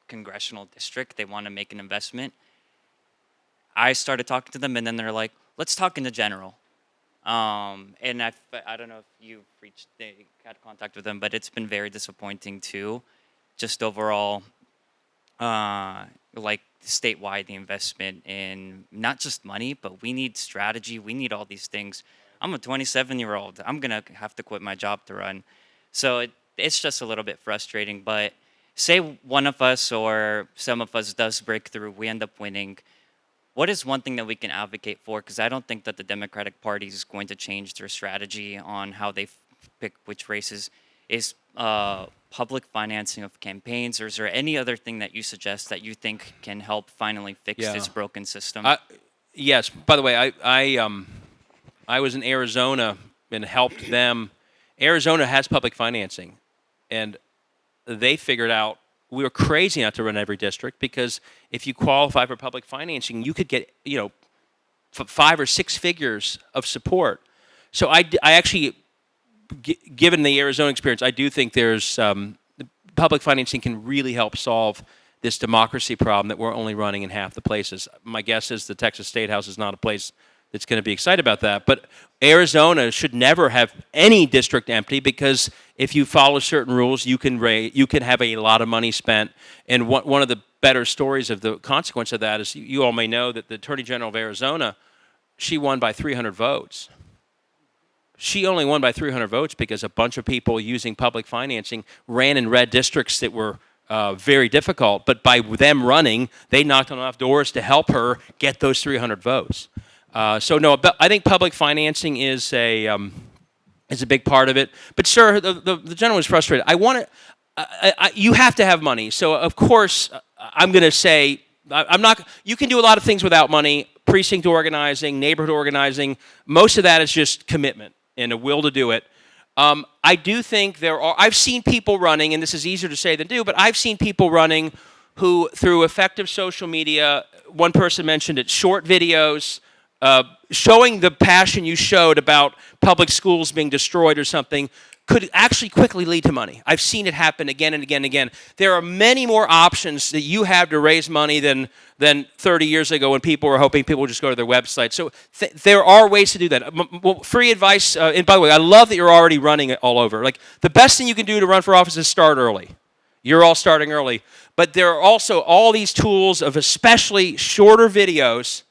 congressional district. They want to make an investment. I started talking to them, and then they're like, let's talk in the general. And I don't know if you've had contact with them, but it's been very disappointing too. Just overall, like statewide, the investment in not just money, but we need strategy. We need all these things. I'm a 27-year-old. I'm going to have to quit my job to run. So it's just a little bit frustrating. But say one of us or some of us does break through, we end up winning. What is one thing that we can advocate for? Because I don't think that the Democratic Party is going to change their strategy on how they pick which races. Is public financing of campaigns, or is there any other thing that you suggest that you think can help finally fix this broken system? Yes. By the way, I was in Arizona and helped them. Arizona has public financing, and they figured out we were crazy not to run every district, because if you qualify for public financing, you could get 5 or 6 figures of support. So I actually, given the Arizona experience, I do think there's public financing can really help solve this democracy problem that we're only running in half the places. My guess is the Texas State House is not a place that's going to be excited about that. But Arizona should never have any district empty, because if you follow certain rules, you can have a lot of money spent. And one of the better stories of the consequence of that is you all may know that the Attorney General of Arizona, she won by 300 votes. She only won by 300 votes because a bunch of people using public financing ran in red districts that were very difficult. But by them running, they knocked on enough doors to help her get those 300 votes. So no, I think public financing is a big part of it. But sir, the gentleman was frustrated. You have to have money. So of course, I'm going to say I'm not. You can do a lot of things without money. Precinct organizing, neighborhood organizing. Most of that is just commitment and a will to do it. I do think I've seen people running, and this is easier to say than do, but I've seen people running who, through effective social media, one person mentioned it, short videos, showing the passion you showed about public schools being destroyed or something, could actually quickly lead to money. I've seen it happen again and again and again. There are many more options that you have to raise money than 30 years ago when people were hoping people would just go to their website. So there are ways to do that. Free advice, and by the way, I love that you're already running it all over. Like, the best thing you can do to run for office is start early. You're all starting early. But there are also all these tools of especially shorter videos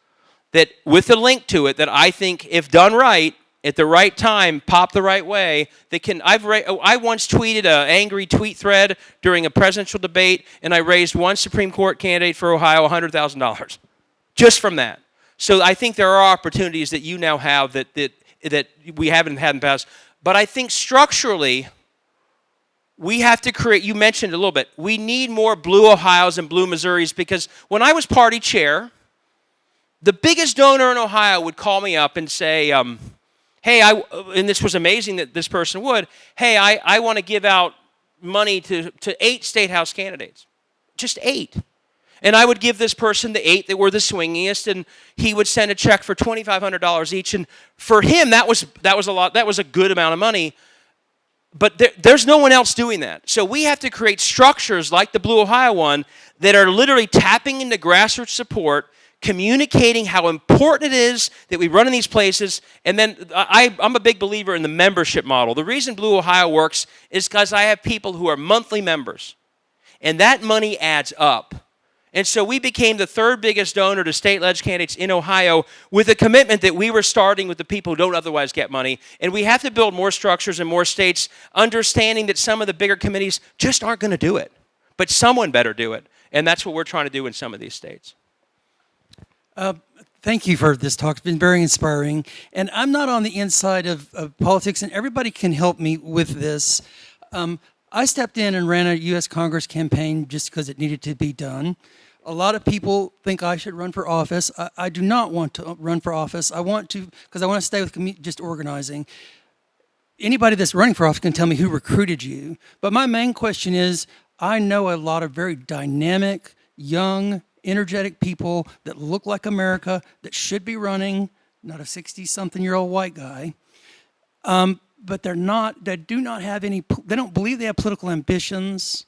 that, with a link to it, that I think, if done right, at the right time, pop the right way, they can. I once tweeted an angry tweet thread during a presidential debate, and I raised one Supreme Court candidate for Ohio $100,000 just from that. So I think there are opportunities that you now have that we haven't had in the past. But I think structurally, we have to create. You mentioned it a little bit. We need more blue Ohio's and blue Missouris, because when I was party chair, the biggest donor in Ohio would call me up and say, hey, and this was amazing that this person would, hey, I want to give out money to 8 State House candidates. Just 8. And I would give this person the 8 that were the swingiest, and he would send a check for $2,500 each. And for him, that was a lot. That was a good amount of money. But there's no one else doing that. So we have to create structures like the Blue Ohio one that are literally tapping into grassroots support, communicating how important it is that we run in these places. And then I'm a big believer in the membership model. The reason Blue Ohio works is because I have people who are monthly members, and that money adds up. And so we became the 3rd biggest donor to state leg candidates in Ohio, with a commitment that we were starting with the people who don't otherwise get money. And we have to build more structures in more states, understanding that some of the bigger committees just aren't going to do it. But someone better do it. And that's what we're trying to do in some of these states. Thank you for this talk. It's been very inspiring. And I'm not on the inside of politics, and everybody can help me with this. I stepped in and ran a U.S. Congress campaign just because it needed to be done. A lot of people think I should run for office. I do not want to run for office. I want to, because I want to stay with just organizing. Anybody that's running for office can tell me who recruited you. But my main question is, I know a lot of very dynamic, young, energetic people that look like America, that should be running, not a 60-something-year-old white guy, but they do not have any, they don't believe they have political ambitions.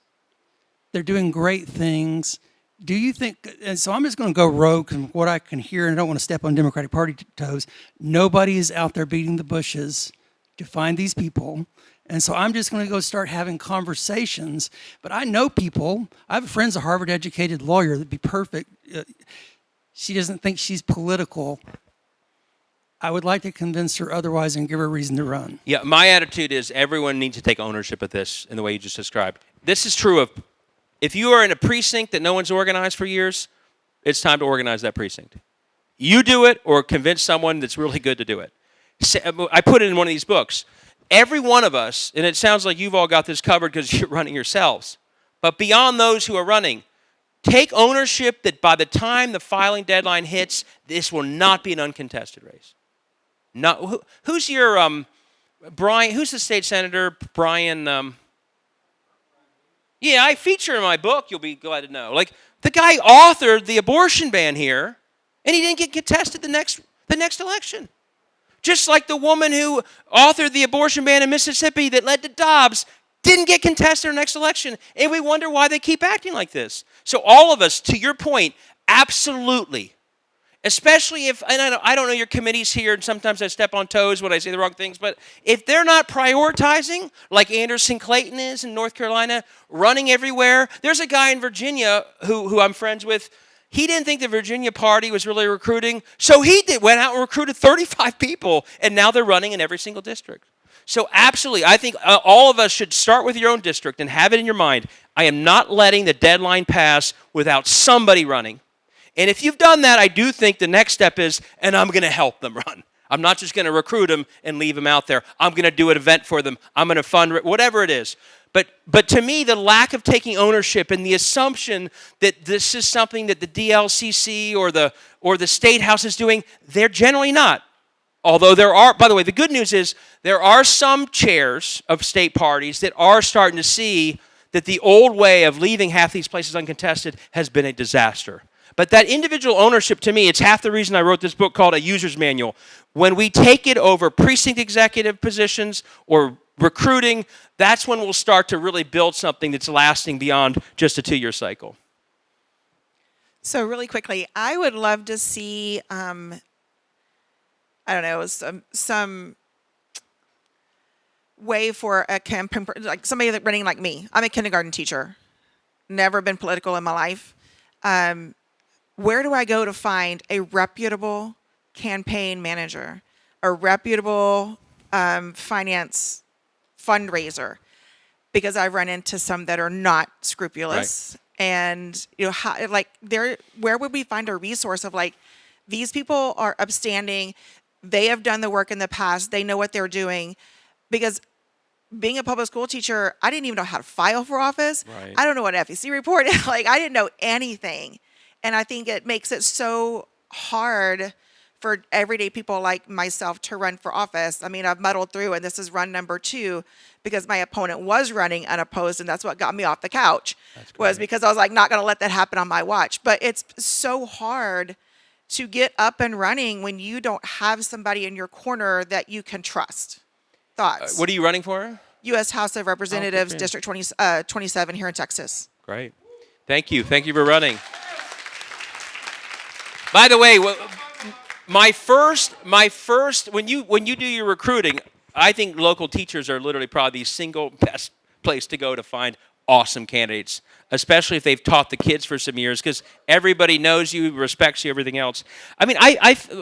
They're doing great things. Do you think, and so I'm just going to go rogue from what I can hear, and I don't want to step on Democratic Party toes. Nobody is out there beating the bushes to find these people. And so I'm just going to go start having conversations. But I know people. I have a friend's a Harvard-educated lawyer that'd be perfect. She doesn't think she's political. I would like to convince her otherwise and give her a reason to run. Yeah, my attitude is everyone needs to take ownership of this in the way you just described. This is true of if you are in a precinct that no one's organized for years, it's time to organize that precinct. You do it or convince someone that's really good to do it. I put it in one of these books. Every one of us, and it sounds like you've all got this covered because you're running yourselves, but beyond those who are running, take ownership that by the time the filing deadline hits, this will not be an uncontested race. Not, who's your Brian? Who's the state senator? Brian. Yeah, I feature in my book. You'll be glad to know. Like the guy authored the abortion ban here, and he didn't get contested the next election. Just like the woman who authored the abortion ban in Mississippi that led to Dobbs didn't get contested in the next election, and we wonder why they keep acting like this. So all of us, to your point, absolutely. Especially if, and I don't know your committees here, and sometimes I step on toes when I say the wrong things, but if they're not prioritizing, like Anderson Clayton is in North Carolina, running everywhere. There's a guy in Virginia who I'm friends with. He didn't think the Virginia party was really recruiting, so went out and recruited 35 people, and now they're running in every single district. So absolutely, I think all of us should start with your own district and have it in your mind. I am not letting the deadline pass without somebody running. And if you've done that, I do think the next step is, and I'm going to help them run. I'm not just going to recruit them and leave them out there. I'm going to do an event for them. I'm going to fund, whatever it is. But to me, the lack of taking ownership and the assumption that this is something that the DLCC or the State House is doing, they're generally not. Although there are, by the way, the good news is there are some chairs of state parties that are starting to see that the old way of leaving half these places uncontested has been a disaster. But that individual ownership, to me, it's half the reason I wrote this book called A User's Manual. When we take it over precinct executive positions or recruiting, that's when we'll start to really build something that's lasting beyond just a 2-year cycle. So really quickly, I would love to see, I don't know, some way for a campaign, like somebody that's running like me. I'm a kindergarten teacher, never been political in my life. Where do I go to find a reputable campaign manager, a reputable finance fundraiser? Because I've run into some that are not scrupulous. Right. And where would we find a resource of like, these people are upstanding, they have done the work in the past, they know what they're doing. Because being a public school teacher, I didn't even know how to file for office. Right. I don't know what an FEC report is. Like, I didn't know anything. And I think it makes it so hard for everyday people like myself to run for office. I mean, I've muddled through, and this is run number 2 because my opponent was running unopposed, and that's what got me off the couch, was because I was like, not going to let that happen on my watch. But it's so hard to get up and running when you don't have somebody in your corner that you can trust. Thoughts? What are you running for? U.S. House of Representatives, District 27 here in Texas. Great. Thank you. Thank you for running. By the way, my first, when you do your recruiting, I think local teachers are literally probably the single best place to go to find awesome candidates, especially if they've taught the kids for some years, because everybody knows you, respects you, everything else. I mean,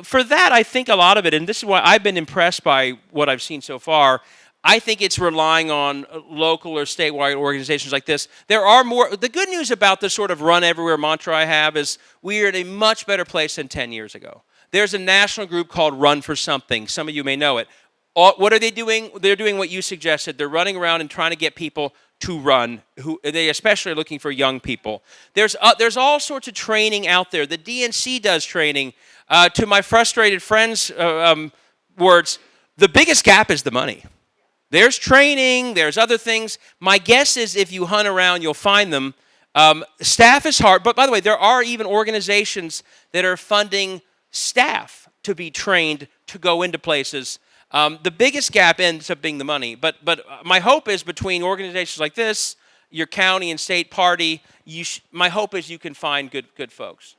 for that, I think a lot of it, and this is why I've been impressed by what I've seen so far, I think it's relying on local or statewide organizations like this. There are more. The good news about the sort of run everywhere mantra I have is we're in a much better place than 10 years ago. There's a national group called Run for Something. Some of you may know it. What are they doing? They're doing what you suggested. They're running around and trying to get people to run. They especially are looking for young people. There's all sorts of training out there. The DNC does training. To my frustrated friends' words, the biggest gap is the money. There's training, there's other things. My guess is if you hunt around, you'll find them. Staff is hard, but by the way, there are even organizations that are funding staff to be trained to go into places. The biggest gap ends up being the money, but my hope is between organizations like this, your county and state party, my hope is you can find good folks.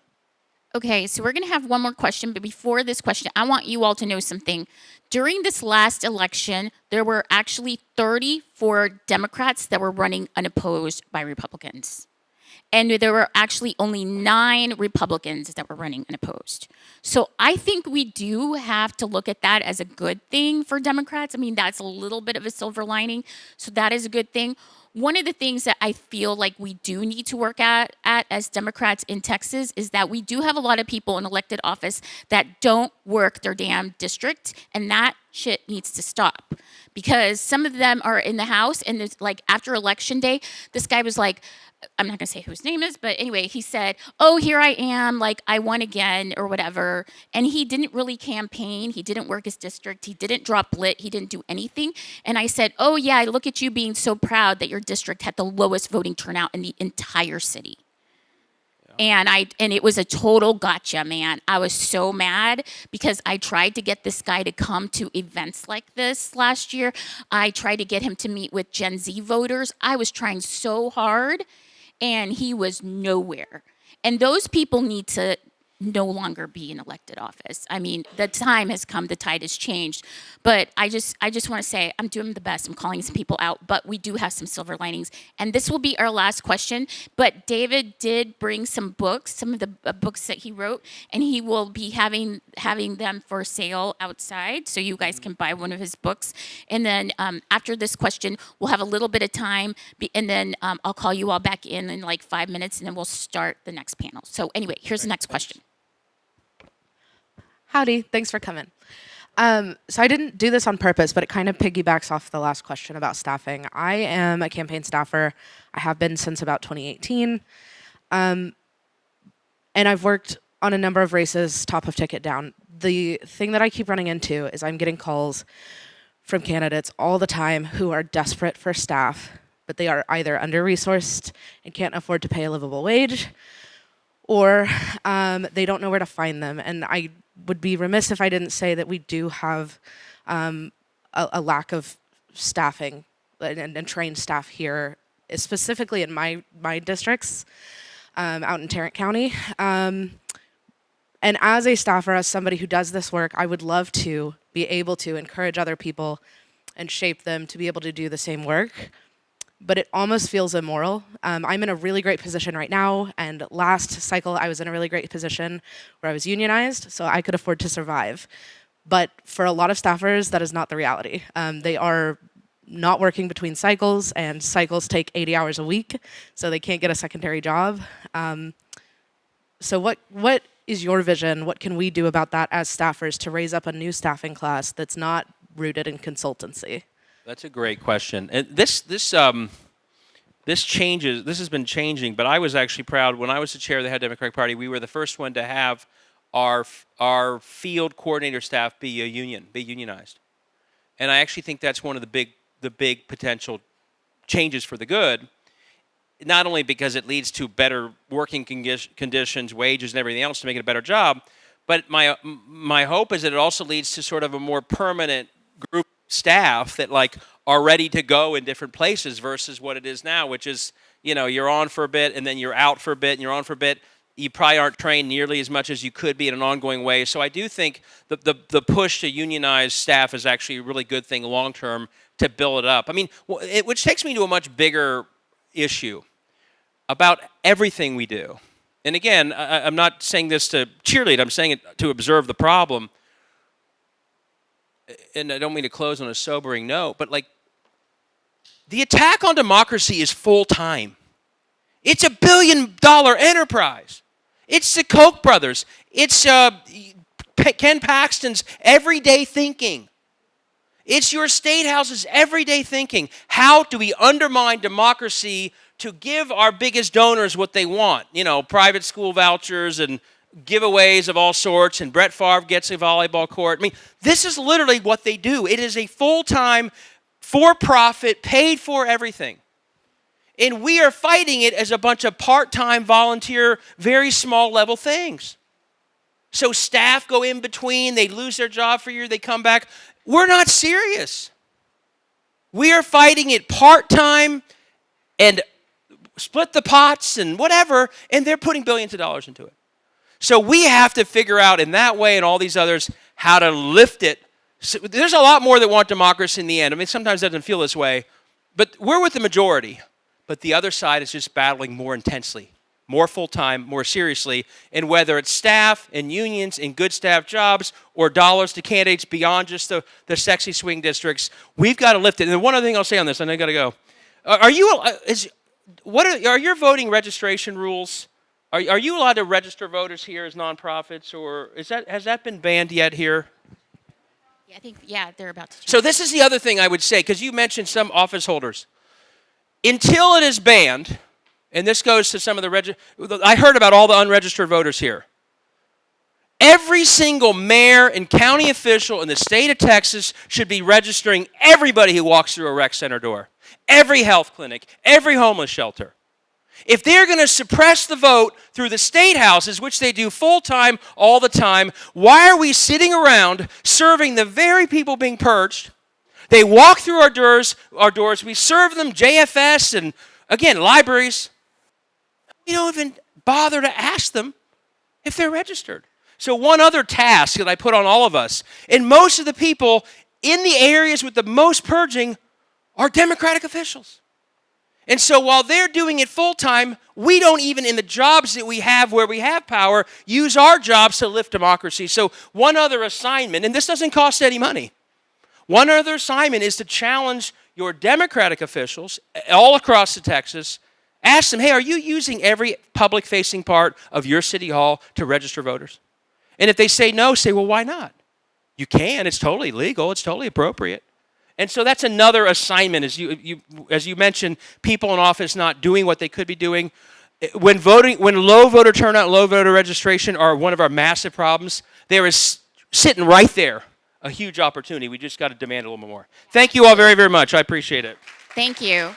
Okay, so we're going to have one more question, but before this question, I want you all to know something. During this last election, there were actually 34 Democrats that were running unopposed by Republicans. and there were actually only 9 Republicans that were running unopposed. So I think we do have to look at that as a good thing for Democrats. I mean, that's a little bit of a silver lining. So that is a good thing. One of the things that I feel like we do need to work at as Democrats in Texas is that we do have a lot of people in elected office that don't work their damn district, and that shit needs to stop. Because some of them are in the House, and there's like after Election Day, this guy was like, I'm not gonna say who his name is, but anyway, he said, "Oh, here I am, like I won again or whatever." And he didn't really campaign. He didn't work his district. He didn't drop lit. He didn't do anything. And I said, "Oh yeah, look at you being so proud that your district had the lowest voting turnout in the entire city." And it was a total gotcha, man. I was so mad because I tried to get this guy to come to events like this last year. I tried to get him to meet with Gen Z voters. I was trying so hard, and he was nowhere. And those people need to no longer be in elected office. I mean, the time has come, the tide has changed. But I just want to say I'm doing the best. I'm calling some people out, but we do have some silver linings. And this will be our last question. But David did bring some books, some of the books that he wrote, and he will be having them for sale outside, so you guys can buy one of his books. And then after this question, we'll have a little bit of time, and then I'll call you all back in like 5 minutes, and then we'll start the next panel. So anyway, here's the next question. Howdy, thanks for coming. So I didn't do this on purpose, but it kind of piggybacks off the last question about staffing. I am a campaign staffer. I have been since about 2018. And I've worked on a number of races, top of ticket down. The thing that I keep running into is I'm getting calls from candidates all the time who are desperate for staff, but they are either under-resourced and can't afford to pay a livable wage, or they don't know where to find them. And I would be remiss if I didn't say that we do have a lack of staffing and trained staff here, specifically in my districts out in Tarrant County. And as a staffer, as somebody who does this work, I would love to be able to encourage other people and shape them to be able to do the same work. But it almost feels immoral. I'm in a really great position right now, and last cycle I was in a really great position where I was unionized, so I could afford to survive. But for a lot of staffers, that is not the reality. They are not working between cycles, and cycles take 80 hours a week, so they can't get a secondary job. So what is your vision? What can we do about that as staffers to raise up a new staffing class that's not rooted in consultancy? That's a great question. And this changes. This has been changing, but I was actually proud when I was the chair of the Head Democratic Party. We were the first one to have our field coordinator staff be unionized, and I actually think that's one of the big potential changes for the good. Not only because it leads to better working conditions, wages, and everything else to make it a better job, but my hope is that it also leads to sort of a more permanent group staff that like are ready to go in different places versus what it is now, which is, you're on for a bit and then you're out for a bit and you're on for a bit. You probably aren't trained nearly as much as you could be in an ongoing way. So I do think the push to unionize staff is actually a really good thing long term to build it up. I mean, which takes me to a much bigger issue about everything we do. And again, I'm not saying this to cheerlead, I'm saying it to observe the problem. And I don't mean to close on a sobering note, but like the attack on democracy is full time. It's $1 billion enterprise. It's the Koch brothers. It's Ken Paxton's everyday thinking. It's your state house's everyday thinking. How do we undermine democracy to give our biggest donors what they want? Private school vouchers and giveaways of all sorts, and Brett Favre gets a volleyball court. I mean, this is literally what they do. It is a full-time, for-profit, paid-for everything. And we are fighting it as a bunch of part-time, volunteer, very small-level things. So staff go in between, they lose their job for a year, they come back. We're not serious. We are fighting it part-time and split the pots and whatever, and they're putting billions of dollars into it. So we have to figure out in that way and all these others how to lift it. So there's a lot more that want democracy in the end. I mean, sometimes it doesn't feel this way, but we're with the majority. But the other side is just battling more intensely more full-time, more seriously, and whether it's staff and unions and good staff jobs or dollars to candidates beyond just the sexy swing districts, we've got to lift it. And one other thing I'll say on this, and I got to go. Are your voting registration rules? Are you allowed to register voters here as nonprofits, or has that been banned yet here? Yeah, I think, yeah, they're about to change. So this is the other thing I would say, because you mentioned some office holders. Until it is banned, and this goes to some of I heard about all the unregistered voters here. Every single mayor and county official in the state of Texas should be registering everybody who walks through a rec center door, every health clinic, every homeless shelter. If they're going to suppress the vote through the state houses, which they do full-time all the time, why are we sitting around serving the very people being purged? They walk through our doors, we serve them JFS and, again, libraries. We don't even bother to ask them if they're registered. So one other task that I put on all of us, and most of the people in the areas with the most purging are Democratic officials. And so while they're doing it full-time, we don't even, in the jobs that we have where we have power, use our jobs to lift democracy. So one other assignment, and this doesn't cost any money, one other assignment is to challenge your Democratic officials all across Texas. Ask them, hey, are you using every public-facing part of your city hall to register voters? And if they say no, say, well, why not? You can. It's totally legal. It's totally appropriate. And so that's another assignment, as you mentioned, people in office not doing what they could be doing. When low voter turnout, low voter registration are one of our massive problems, there is sitting right there a huge opportunity. We just got to demand a little more. Thank you all very, very much. I appreciate it. Thank you.